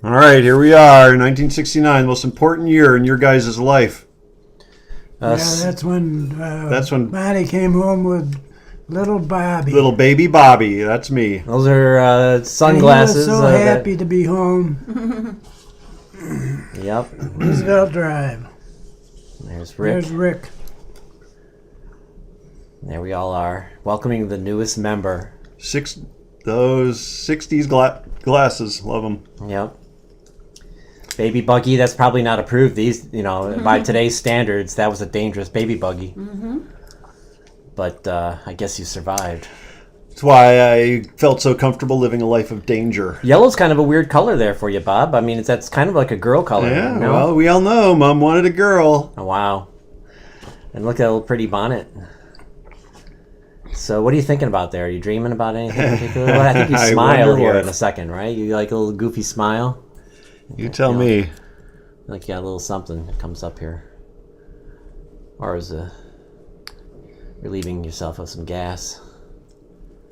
All right, here we are, 1969, the most important year in your guys' life. That's when Maddie came home with little Bobby. Little baby Bobby, that's me. Those are sunglasses. And he was so happy to be home. Yep. Roosevelt Drive. There's Rick. There's Rick. There we all are, welcoming the newest member. Those 60s glasses, love them. Yep. Baby buggy, that's probably not approved. These, by today's standards, that was a dangerous baby buggy. Mm-hmm. But I guess you survived. That's why I felt so comfortable living a life of danger. Yellow's kind of a weird color there for you, Bob. I mean, that's kind of like a girl color. Yeah, well, we all know Mom wanted a girl. Oh, wow. And look at that little pretty bonnet. So what are you thinking about there? Are you dreaming about anything particular? Well, I think you smile here in a second, right? You like a little goofy smile? You tell me. Like you got a little something that comes up here. Or is relieving yourself of some gas?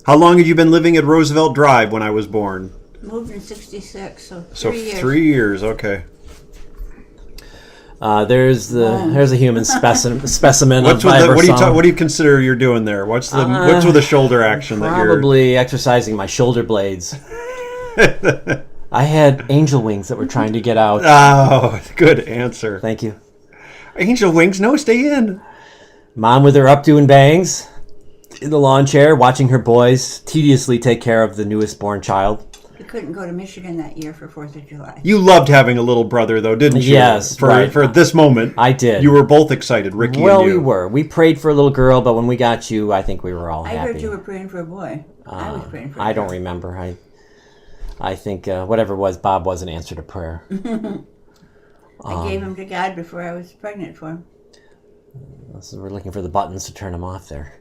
How long had you been living at Roosevelt Drive when I was born? Moved in 66, so 3 years. 3 years, okay. There's a human specimen of what do you consider you're doing there? What's with the shoulder action that you're probably exercising my shoulder blades. I had angel wings that were trying to get out. Oh, good answer. Thank you. Angel wings? No, stay in. Mom with her updo and bangs in the lawn chair, watching her boys tediously take care of the newest born child. We couldn't go to Michigan that year for 4th of July. You loved having a little brother, though, didn't you? Yes, for this moment. I did. You were both excited, Ricky and you. Well, we were. We prayed for a little girl, but when we got you, I think we were all happy. I heard you were praying for a boy. I was praying for a girl. I don't remember. I think whatever it was, Bob was an answer to prayer. I gave him to God before I was pregnant for him. So we're looking for the buttons to turn him off there.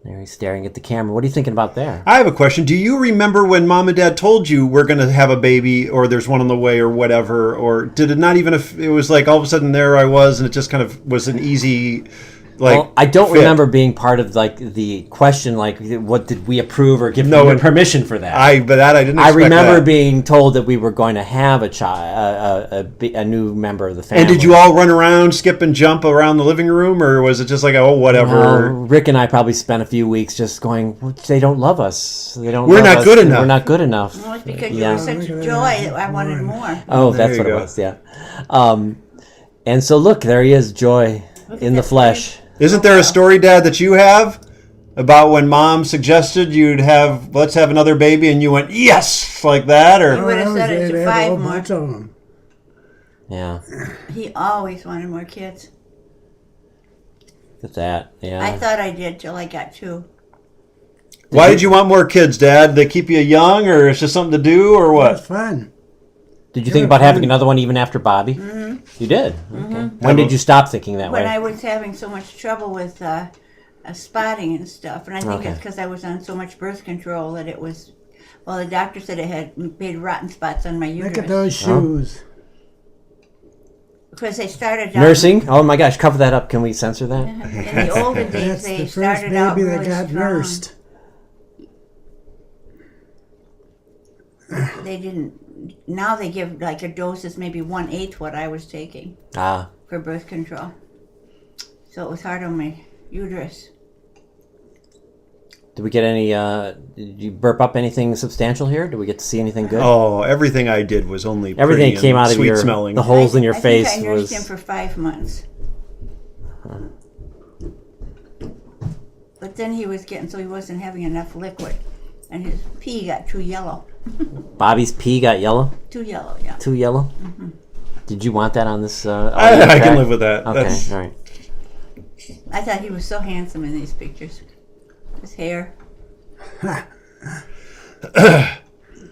There he's staring at the camera. What are you thinking about there? I have a question. Do you remember when Mom and Dad told you we're going to have a baby or there's one on the way or whatever? Or did it not even, it was like all of a sudden there I was and it just kind of was an easy... I don't remember being part of the question, what did we approve or give permission for that? I didn't expect I remember being told that we were going to have a child, a new member of the family. And did you all run around, skip and jump around the living room, or was it just like, oh, whatever? Rick and I probably spent a few weeks just going, they don't love us. We're not good enough. We're not good enough. Well, it's because you were such joy that I wanted more. Oh, that's what it was, yeah. And so look, there he is, Joy in the flesh. Isn't there a story, Dad, that you have about when Mom suggested let's have another baby, and you went, yes, like that? Or you would have said it to 5 more. Yeah. He always wanted more kids. Look at that, yeah. I thought I did till I got 2. Why did you want more kids, Dad? Did they keep you young, or it's just something to do, or what? It was fun. Did you think about having another one even after Bobby? Mm-hmm. You did? Mm-hmm. Okay. When did you stop thinking that way? When I was having so much trouble with spotting and stuff. And I think it's because I was on so much birth control that it was... Well, the doctor said it had made rotten spots on my uterus. Look at those shoes. Because they started out... Nursing? Oh my gosh, cover that up. Can we censor that? In the olden days, they started out really strong. That got nursed. They didn't... Now they give a dose is maybe 1/8 what I was taking for birth control. So it was hard on my uterus. Did we get any, did you burp up anything substantial here? Did we get to see anything good? Oh, everything I did was only everything that came out of sweet smelling. The holes in your face I think I nursed him for 5 months. But then he was he wasn't having enough liquid. And his pee got too yellow. Bobby's pee got yellow? Too yellow, yeah. Too yellow? Mm-hmm. Did you want that on this? I can live with that. Okay, all right. I thought he was so handsome in these pictures. His hair.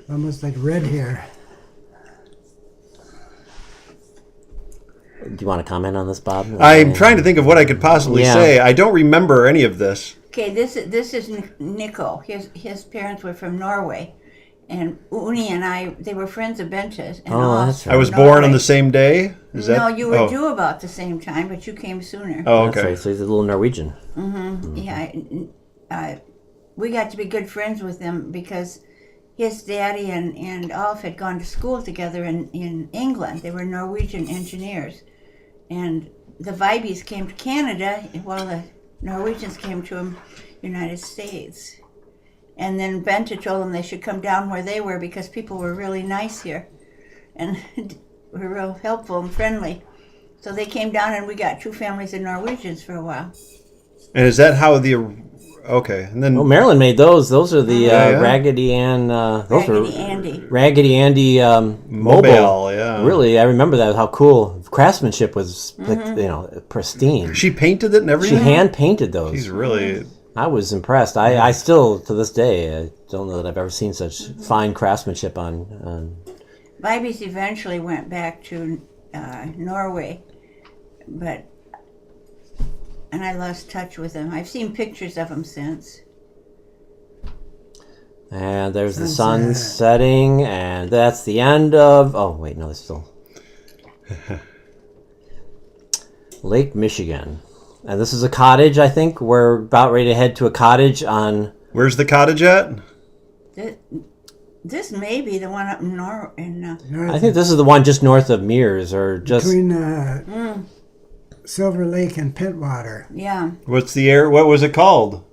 Almost like red hair. Do you want to comment on this, Bob? I'm trying to think of what I could possibly say. I don't remember any of this. Okay, this is Nico. His parents were from Norway, and Uni and I, they were friends of Bente's. That's right. I was born on the same day? No, you were due about the same time, but you came sooner. Oh, okay. That's right. So he's a little Norwegian. Mm-hmm. Yeah. We got to be good friends with them because his daddy and Alf had gone to school together in England. They were Norwegian engineers. And the Vibes came to Canada while the Norwegians came to the United States. And then Benta told them they should come down where they were because people were really nice here and were real helpful and friendly. So they came down and we got 2 families of Norwegians for a while. And is that how the... Okay, and then... Well, Marilyn made those. Those are the yeah. Raggedy Ann... those Raggedy were Andy. Raggedy Andy Mobile, yeah. Really, I remember that. How cool. Craftsmanship was, pristine. She painted it and She everything? hand painted those. She's really... I was impressed. I still, to this day, I don't know that I've ever seen such fine craftsmanship on... Vibes eventually went back to Norway, and I lost touch with them. I've seen pictures of them since. And there's the sun setting, and that's the end of... Oh, wait, no, there's still... Lake Michigan. And this is a cottage, I think. We're about ready to head to a cottage on... Where's the cottage at? This may be the one up in I think this is the one just north of Mears, or just... Between Silver Lake and Pittwater. yeah. What's the air? What was it called?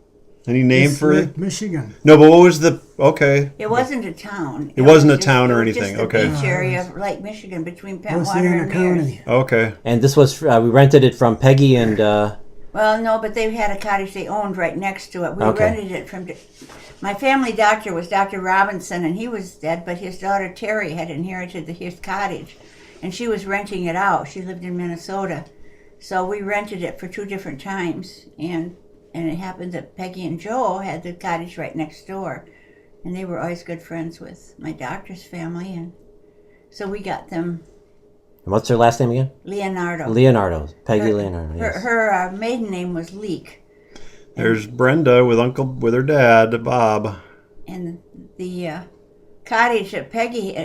Any name It's for it? Lake Michigan. No, but what was the... Okay. It wasn't a town. It wasn't a was town or it was anything, Just the okay. beach area of Lake Michigan between Pentwater Oceana and Mears. County. Okay. And this was... we rented it from Peggy and... Well, no, but they had a cottage they owned right next to it. We Okay. rented it from... My family doctor was Dr. Robinson, and he was dead, but his daughter Terry had inherited his cottage, and she was renting it out. She lived in Minnesota. So we rented it for 2 different times, and it happened that Peggy and Joe had the cottage right next door, and they were always good friends with my doctor's family, and so we got them What's her last name again? Leonardo. Leonardo. Peggy Leonardo, yes. Her maiden name was Leek. There's Brenda with her dad, Bob. And the cottage that Peggy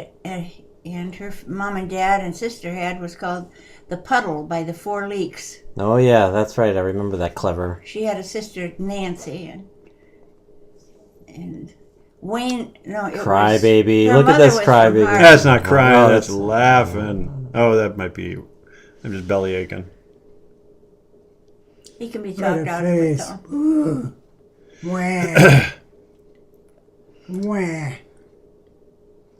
and her mom and dad and sister had was called the Puddle by the 4 Leaks. Oh, yeah, that's right. I remember that clever. She had a sister, Nancy, and Wayne. No, it Crybaby. was, Look at this her mother was from crybaby. Harvard. That's not crying, Oh, that's that's- laughing. Oh, that might be... I'm just belly aching. He can be What talked a out of it, face. though. Ooh. Wah. Wah.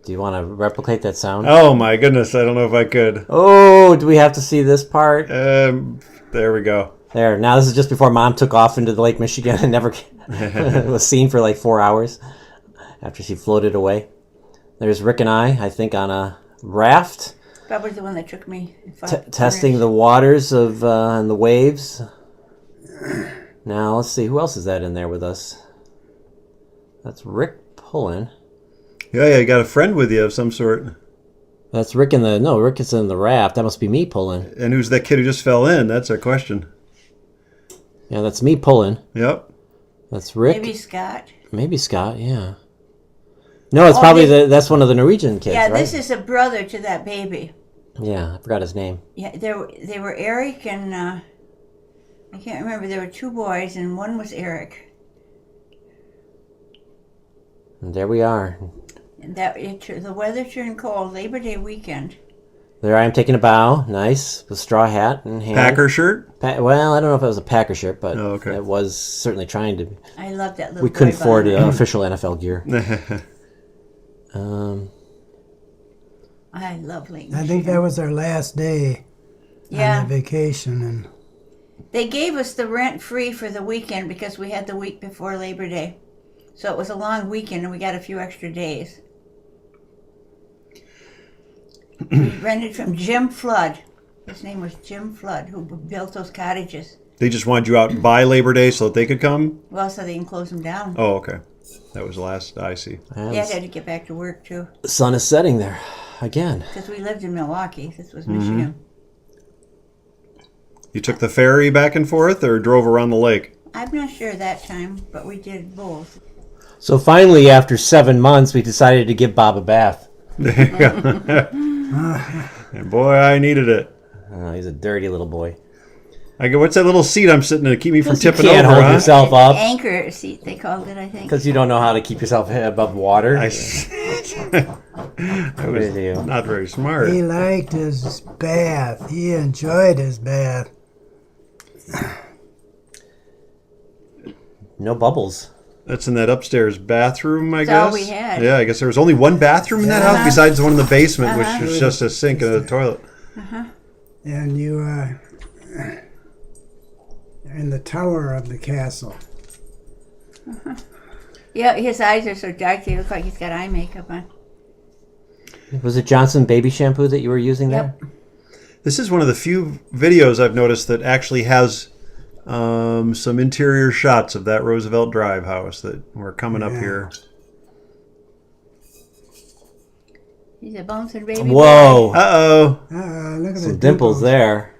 Do you want to replicate that sound? Oh my goodness, I don't know if I could. Oh, do we have to see this part? There we go. There. Now this is just before Mom took off into the Lake Michigan and never was seen for like 4 hours after she floated away. There's Rick and I think, on a raft, Probably the one that took me. testing the waters of and the waves. Now let's see, who else is that in there with us? That's Rick pulling. Yeah, you got a friend with you of some sort. That's Rick Rick is in the raft. That must be me pulling. And who's that kid who just fell in? That's our question. Yeah, that's me pulling. Yep. That's Rick. Maybe Scott. Scott, yeah. No, it's probably that's one of the Norwegian kids, Yeah, right? this is a brother to that baby. Yeah, I forgot his name. Yeah, they were Eric and I can't remember. There were 2 boys, and one was Eric. And there we are. And the weather turned cold. Labor Day weekend. There I am taking a bow. Nice. With straw hat in hand. Packer shirt? Well, I don't know if it was a Packer shirt, but Oh, okay. it was certainly trying to. I love that little. We couldn't boy afford bond. official NFL gear. I love Lake I think Michigan. that was our last day Yeah, on the vacation, and they gave us the rent free for the weekend because we had the week before Labor Day, so it was a long weekend and we got a few extra days. We rented from Jim Flood. His name was Jim Flood, who built those cottages. They just wanted you out by Labor Day so that they could come? Well, so they can close them down. Oh, okay. That was the last I see. And Yeah, I had to get back to work too the sun is setting there again. because we lived in Milwaukee. This was Mm-hmm. Michigan. You took the ferry back and forth or drove around the lake? I'm not sure that time, but we did both. So finally, after 7 months, we decided to give Bob a bath. There you go. And boy, I needed it. Oh, he's a dirty little boy. I go, what's that little seat I'm sitting in to keep me from You tipping can't over, hold huh? yourself up Anchor seat, they called it, I think. because you don't know how to keep yourself above water. I was With you. not very smart. He liked his bath. He enjoyed his bath. No bubbles. That's in that upstairs bathroom, I That's guess. all we had. Yeah, I guess there was only one bathroom in that house besides the one in the basement, which was just a sink and a toilet. And you in the tower of the castle. Yeah, his eyes are so dark, they look like he's got eye makeup on. Was it Johnson baby shampoo that you were using there? Yep. This is one of the few videos I've noticed that actually has some interior shots of that Roosevelt Drive house that were coming up here. He's a bouncing baby. Whoa. Uh-oh. Look at the Some dimples there.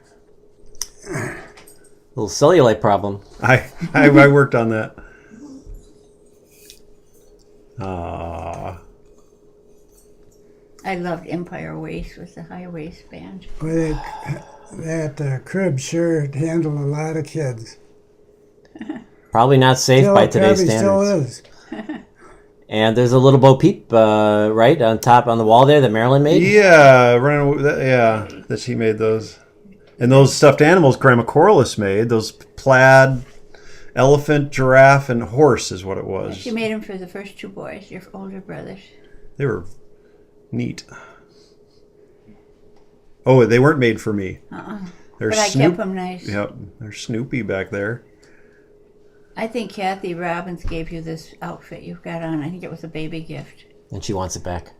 Little cellulite problem. I worked on that. Aww. I loved Empire Waist with the high waistband. Boy, that crib sure handled a lot of kids. Probably not safe by today's probably standards. still is. And there's a little Bo Peep, right on top on the wall there that Marilyn made. Yeah, that she made those. And those stuffed animals Grandma Corliss made, those plaid elephant, giraffe, and horse is what it was. She made them for the first two boys, your older brothers. They were neat. Oh, they weren't made for me. They're But I kept them nice. Yep, they're Snoopy back there. I think Kathy Robbins gave you this outfit you've got on. I think it was a baby gift. And she wants it back.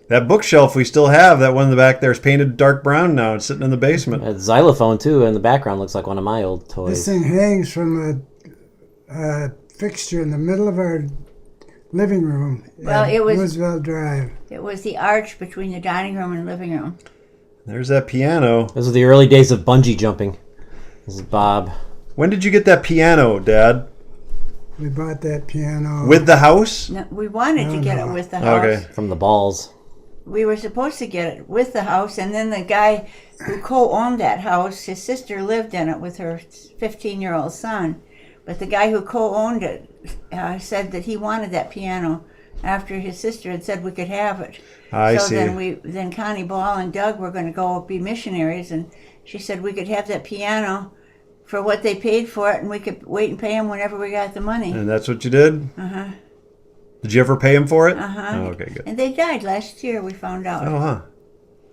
That bookshelf we still have, that one in the back there is painted dark brown now. It's sitting in the basement. A xylophone, too, in the background looks like one of my old This toys. thing hangs from a fixture in the middle of our living room. Well, at it was- Roosevelt Drive. It was the arch between the dining room and living room. There's that piano. Those are the early days of bungee jumping. This is Bob. When did you get that piano, Dad? We bought that piano. With the house? No, we wanted to get it with the house. Okay. From the balls. We were supposed to get it with the house, and then the guy who co-owned that house, his sister lived in it with her 15-year-old son. But the guy who co-owned it said that he wanted that piano after his sister had said we could have it. I so see. then Connie Ball and Doug were going to go be missionaries, and she said we could have that piano for what they paid for it, and we could wait and pay them whenever we got the money. And that's what you did? Uh-huh. Did you ever pay him for it? Uh-huh. Oh, okay, good. And they died last year, we found out. Oh,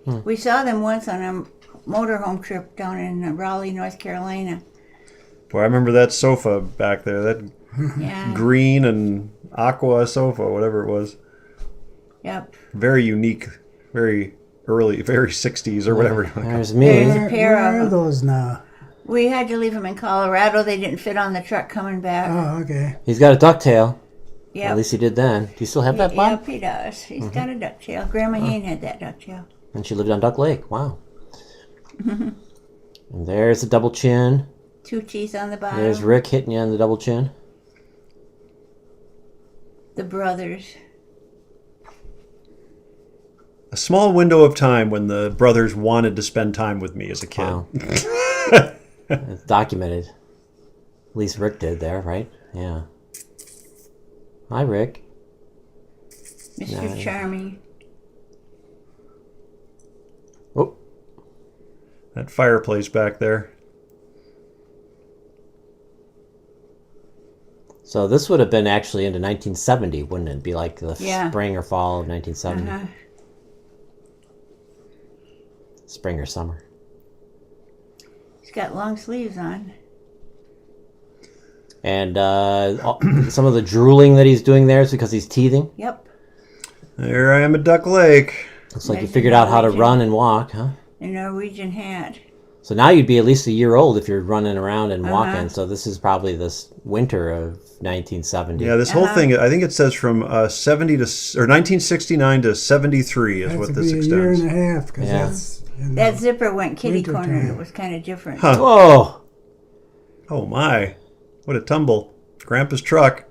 huh. We saw them once on a motorhome trip down in Raleigh, North Carolina. Boy, I remember that sofa back there. That Yeah. green and aqua sofa, whatever it was. Yep. Very unique, very early, very 60s or whatever. There's There's me. a pair Where of are them. those now? We had to leave them in Colorado. They didn't fit on the truck coming back. Oh, okay. He's got a ducktail. Yep. At least he did then. Do you still have that, Bob? Yep, he does. He's got a ducktail. Grandma Hane had that ducktail. And she lived on Duck Lake. Wow. And there's the double chin. Two teeth on the bottom. There's Rick hitting you on the double chin. The brothers. A small window of time when the brothers wanted to spend time with me as a kid. Wow. It's documented. At least Rick did there, right? Yeah. Hi, Rick. Mr. Nice. Charming. Oh, That fireplace back there. so this would have been actually into 1970, wouldn't it? Be like the Yeah. spring or fall of 1970. Uh-huh. Spring or summer. He's got long sleeves on. And some of the drooling that he's doing there is because he's teething. Yep. There I am at Duck Lake. Looks like you Nice figured out how to Norwegian. run and walk, huh? The Norwegian hat. So now you'd be at least a year old if you're running around and walking. So this is probably this winter of 1970. Yeah, this whole thing, I think it says from 1969 to 73 is That what would this be a year extends. and a half, because Yeah. that's in That the zipper went kitty Winter cornered. time. It was kind of different. Huh. Whoa! Oh what a tumble. Grandpa's truck.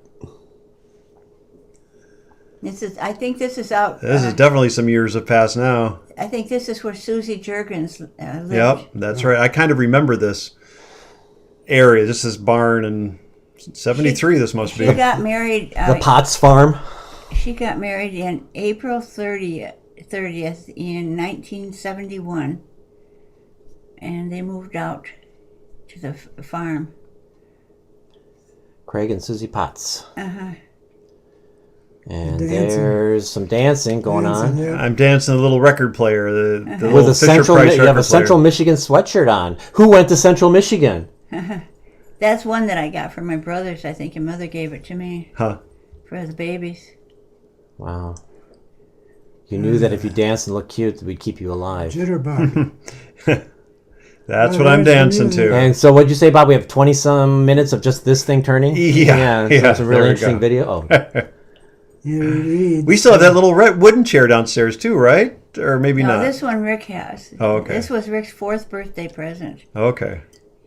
I think this is out. This is definitely some years have passed now. I think this is where Susie Jurgens lived. Yep, that's right. I kind of remember this area. This is barn in 73. This must She be. got married. The Potts Farm. She got married in April 30th in 1971, and they moved out to the farm. Craig and Susie Potts. Uh-huh. And Dancing. there's some dancing going on. Yeah. I'm dancing a little record player. The little With a Fisher Central, Price you have record a Central player. Michigan sweatshirt on. Who went to Central Michigan? That's one that I got from my brothers. I think your mother gave it to me Huh. for the babies. Wow. You knew that if you danced and looked cute, we'd keep you alive. Jitterbug. That's Oh, what I'm there's the dancing music. to. And so what'd you say, Bob? We have 20-some minutes of just this thing turning? Yeah, So it's a there really we interesting go. video. Oh, You read. We still have that little red wooden chair downstairs too, right? Or maybe No, not. this one Rick has. Oh, okay. This was Rick's 4th birthday present. Okay.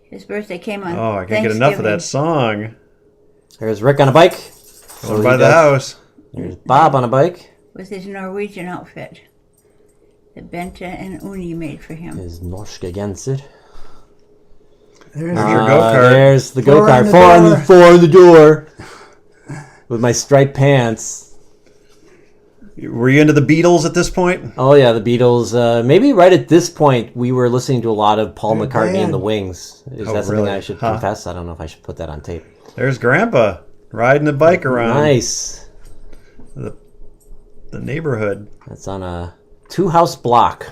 His birthday came on Oh, I can't get enough of that Thanksgiving. song. there's Rick on a bike. Over So by you the guys- house. There's Bob on a bike. With his Norwegian outfit that Bente and Uni made for him. His Norske Genser. There's your go-kart. There's the Four go-kart. on the door. Four on the door. With my striped pants. Were you into the Beatles at this point? Oh yeah, the Beatles. Maybe right at this point we were listening to a lot of Paul Good McCartney band. and the Wings. Is Oh, that something really? I should Huh. confess? I don't know if I should put that on tape. There's Grandpa riding the bike around Nice. the neighborhood. That's on a 2-house block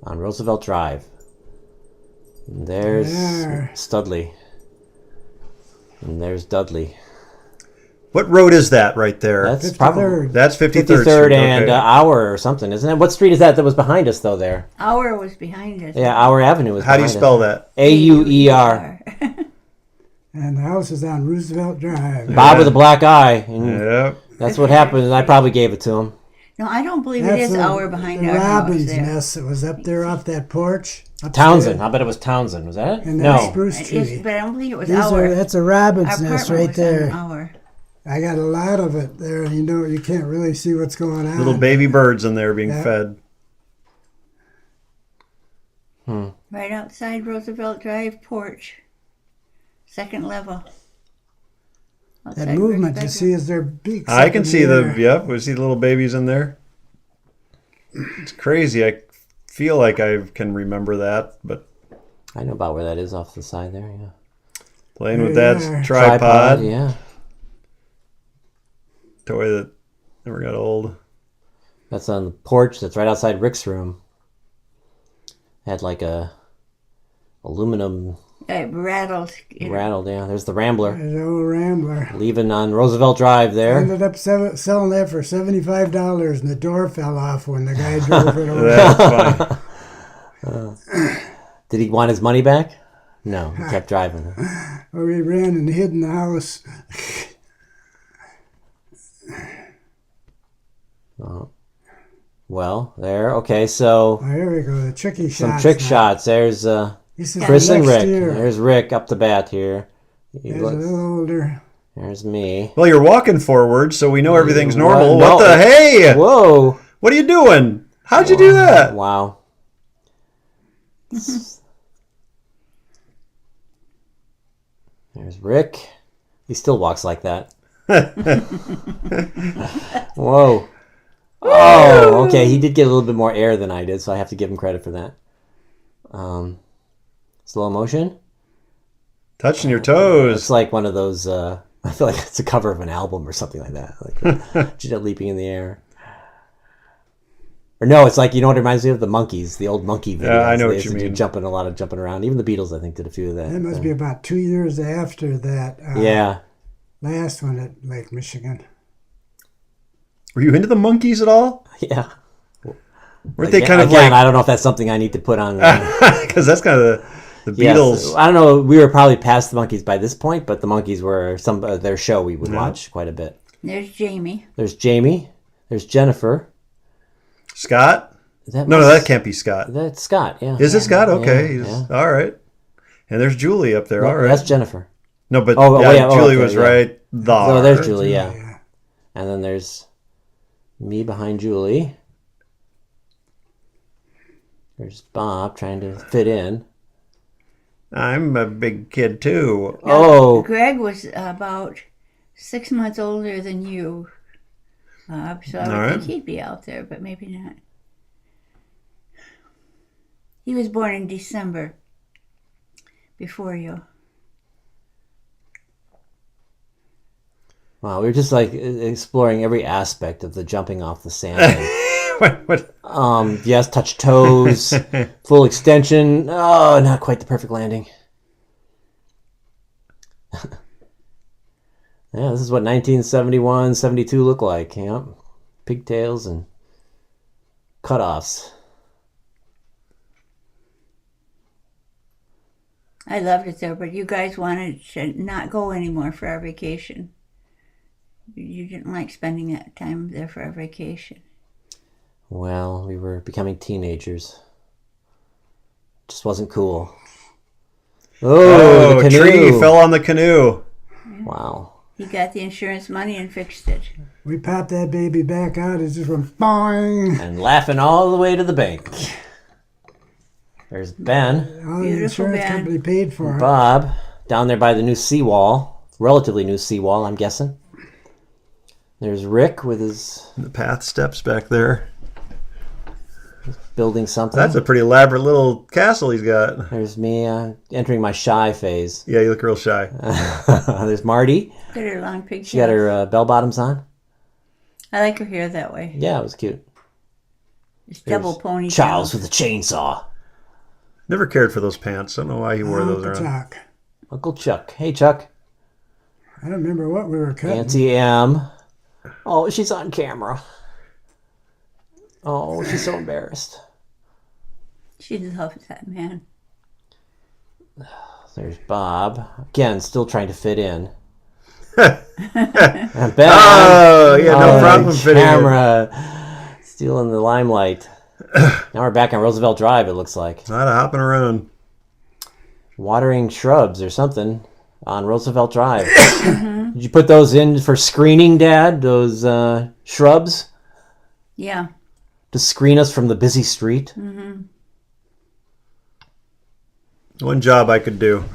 on Roosevelt Drive. And there's There. Studley. And there's Dudley. What road is that right there? That's probably 53rd. That's 53rd 53rd Street. and Okay. Hour or something, isn't it? What street is that was behind us, though, there? Hour was behind us. Yeah, Hour Avenue was How do you behind spell that? us. A-U-E-R. And the house is on Roosevelt Drive. Bob with a black eye. And Yep. that's what happened. I probably gave it to him. No, I don't believe it is the- Hour behind the our house robin's there. nest that was up there off that porch. upstairs. Townsend. I bet it was Townsend. Was that it? And that No. spruce It tree. is, but I don't believe it was These Hour. that's a robin's Our nest apartment right was on there. Hour. I got a lot of it there. You know, you can't really see what's going on. Little baby birds in there being Yeah. fed. Right outside Roosevelt Drive porch. 2nd level. That Outside movement you Rick's see is their beaks. I up can in see the, air. yep, we see the little babies in there. It's crazy. I feel like I can remember that, but I know about where that is off the side there, yeah. playing with There you Dad's are. tripod, yeah. toy that never got old. That's on the porch that's right outside Rick's room. Had like a aluminum It rattled. rattled, yeah. There's the Rambler. There's an old Rambler. Leaving on Roosevelt Drive there. Ended up selling that for $75, and the door fell off when the guy drove it over. That's funny. Did he want his money back? No, he kept driving. Or he ran and hid in the house. Well, there. Okay, so Oh, here we go. The tricky some shots. trick now. shots. There's This is Chris the and next Rick. year. There's Rick up the bat here. There's a little older. There's me. Well, you're walking forward, so we know everything's normal. Well, What the? no. Hey! Whoa! What are you doing? How'd you do that? Wow. There's Rick. He still walks like that. Whoa. Oh, okay. He did get a little bit more air than I did, so I have to give him credit for that. Slow motion. Touching your toes. It's like one of those. I feel like it's a cover of an album or something like that. Like Jeanette leaping in the air. Or no, it's like, you know what it reminds me of? The Monkees, the old Monkey videos. Yeah, I know They what used you to do mean. a lot of jumping around. Even the Beatles, I think, did a few of that. That must be about 2 years after that Yeah. last one at Lake Michigan. Were you into the monkeys at all? Yeah. Weren't they kind of Again, like? I don't know if that's something I need to put on. Because that's kind of the Yes. Beatles. I don't know. We were probably past the Monkees by this point, but the Monkees were some their show we would watch quite a bit. There's Jamie. There's Jamie. There's Jennifer. Scott? Is that No, that can't be Scott. That's Scott. Yeah. Is it Scott? Okay, Yeah, he's all right. And there's Julie up there. No, All right. That's Jennifer. No, but Oh, yeah, yeah, oh, Julie okay, was yeah. right. Oh, there's Julie. Yeah. And then there's Me behind Julie. There's Bob trying to fit in. I'm a big kid too. Oh, Greg was about 6 months older than you, Bob, so I would All think right. he'd be out there, but maybe not. He was born in December, before you. wow. We were just like exploring every aspect of the jumping off the sand. What? Yes, touch toes, full extension. Oh, not quite the perfect landing. Yeah, this is what 1971, 72 look like. Yep. Pigtails and cutoffs. I loved it there, but you guys wanted to not go anymore for our vacation. You didn't like spending that time there for our vacation. Well, we were becoming teenagers. Just wasn't cool. Oh, the canoe. Tree fell on the canoe. Wow. He got the insurance money and fixed it. We popped that baby back out. It just went boing. And laughing all the way to the bank. There's Ben. Oh, the Beautiful insurance man. company paid for it. Bob, down there by the new seawall. Relatively new seawall, I'm guessing. There's Rick with his The path steps back there. building something. That's a pretty elaborate little castle he's got. There's me entering my shy phase. Yeah, you look real shy. There's Marty. Got her long pigtails. She got her bell bottoms on. I like her hair that way. Yeah, it was cute. It's double ponytail. Charles with a chainsaw. Never cared for those pants. I don't know why he wore those Uncle around. Chuck. Uncle Chuck. Hey, Chuck. I don't remember what we were cutting. Auntie M. Oh, she's on camera. Oh, she's so embarrassed. She loves that man. There's Bob. Again, still trying to fit in. And Ben. Oh, yeah, no problem fitting in. Camera. Stealing the limelight. Now we're back on Roosevelt Drive, it looks like. A lot of hopping around. Watering shrubs or something on Roosevelt Drive. Did you put those in for screening, Dad? Those shrubs? Yeah. To screen us from the busy street? One job I could do.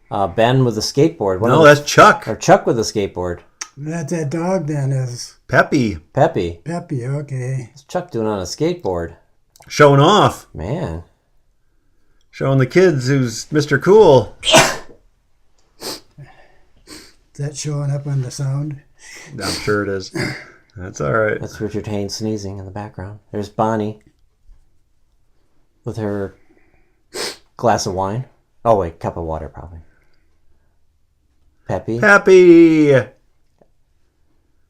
Ben with a skateboard. No, that's Chuck. Or Chuck with a skateboard. That's that dog then is Peppy. Peppy. Peppy, okay. What's Chuck doing on a skateboard? Showing off. Man. Showing the kids who's Mr. Cool. Is that showing up on the sound? I'm sure it is. That's all right. That's Richard Haynes sneezing in the background. There's Bonnie with her glass of wine. Oh, wait, cup of water, probably. Peppy. Peppy.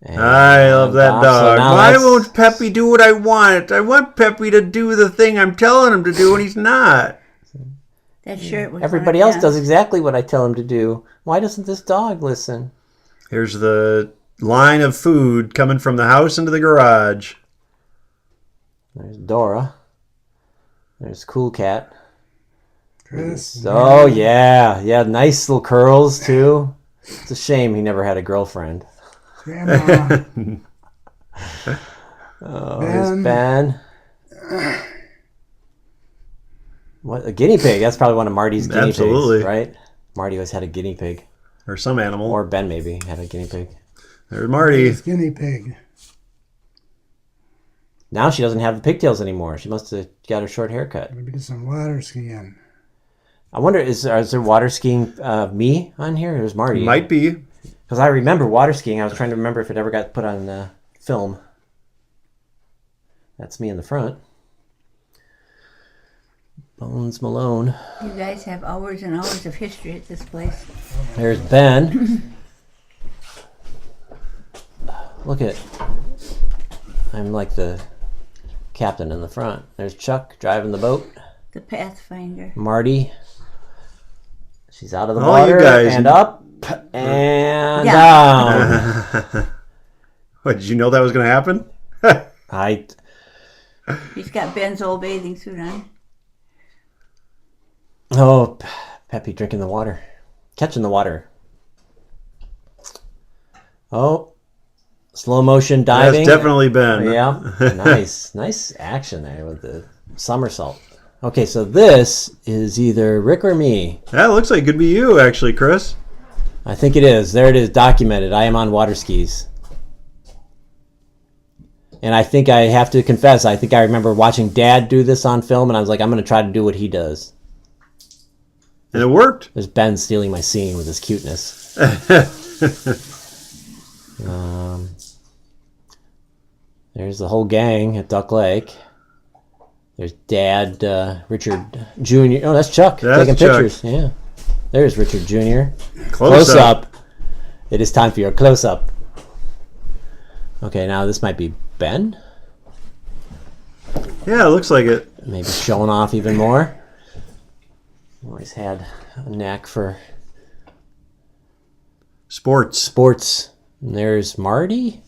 And I love that Bob. dog. So now Why that's- won't Peppy do what I want? I want Peppy to do the thing I'm telling him to do, and he's not. That shirt was Everybody one of else Dan's. does exactly what I tell him to do. Why doesn't this dog listen? Here's the line of food coming from the house into the garage. There's Dora. There's Cool Cat. Chris? Oh, yeah. Yeah, nice little curls, too. It's a shame he never had a girlfriend. Grandma. Oh, there's Ben. What, a guinea pig? That's probably one of Marty's guinea Absolutely. pigs, right? Marty always had a guinea pig. Or some animal. Or Ben maybe had a guinea pig. There's Marty. Guinea pig. Now she doesn't have the pigtails anymore. She must have got a short haircut. Maybe some water skiing. I wonder, is there water skiing me on here? Or there's Marty. Might be. Because I remember water skiing. I was trying to remember if it ever got put on film. That's me in the front. Bones Malone. You guys have hours and hours of history at this place. There's Ben. Look at, I'm like the captain in the front. There's Chuck driving the boat. The Pathfinder. Marty. She's out of the Oh, you water guys. and up and Yeah. down. What, did you know that was going to happen? I He's got Ben's old bathing suit on. Oh, Peppy drinking the water. Catching the water. Oh, slow motion diving. That's definitely Ben. Yeah, nice action there with the somersault. Okay, so this is either Rick or me. That looks like it could be you, actually, Chris. I think it is. There it is, documented. I am on water skis. And I think I have to confess, I think I remember watching Dad do this on film, and I was like, I'm going to try to do what he does. And it worked. There's Ben stealing my scene with his cuteness. There's the whole gang at Duck Lake. There's Dad, Richard Jr. Oh, that's Chuck taking Chuck. pictures. Yeah. There's Richard Jr. Close up. It is time for your close up. Okay, now this might be Ben. Yeah, it looks like it. Maybe showing off even more. Always had a knack for Sports. And there's Marty.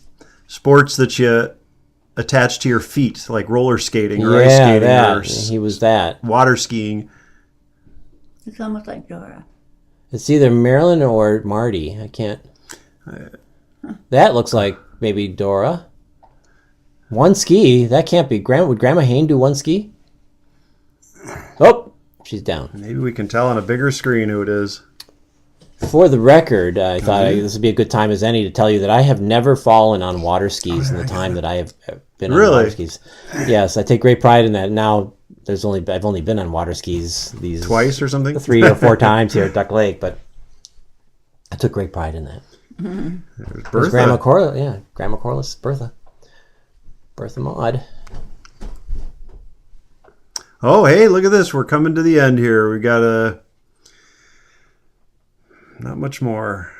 Sports that you attach to your feet, like roller skating or Yeah, ice skating that. or He was that. water skiing. It's almost like Dora. It's either Marilyn or Marty. I can't. That looks like maybe Dora. One ski. That can't be. Would Grandma Hayne do one ski? Oh, she's down. Maybe we can tell on a bigger screen who it is. For the record, I thought this would be a good time as any to tell you that I have never fallen on water skis in the time that I have been on water skis. Yes, I take great pride in that. Now I've only been on water skis these Twice or something? 3 or 4 times here at Duck Lake, but I took great pride in that. There's There's Bertha. Grandma Corliss, yeah, Grandma Corliss, Bertha Maud. Oh, hey, look at this. We're coming to the end here. We got not much more.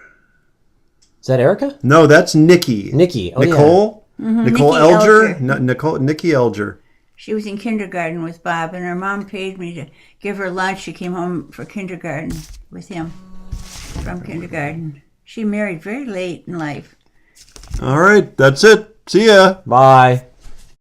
Is that Erica? No, that's Nikki. Nikki. Oh, Nicole? Nicole Nikki Elger? Elger. Nikki Elger. She was in kindergarten with Bob, and her mom paid me to give her lunch. She came home for kindergarten with him from kindergarten. She married very late in life. All right, that's it. See ya. Bye.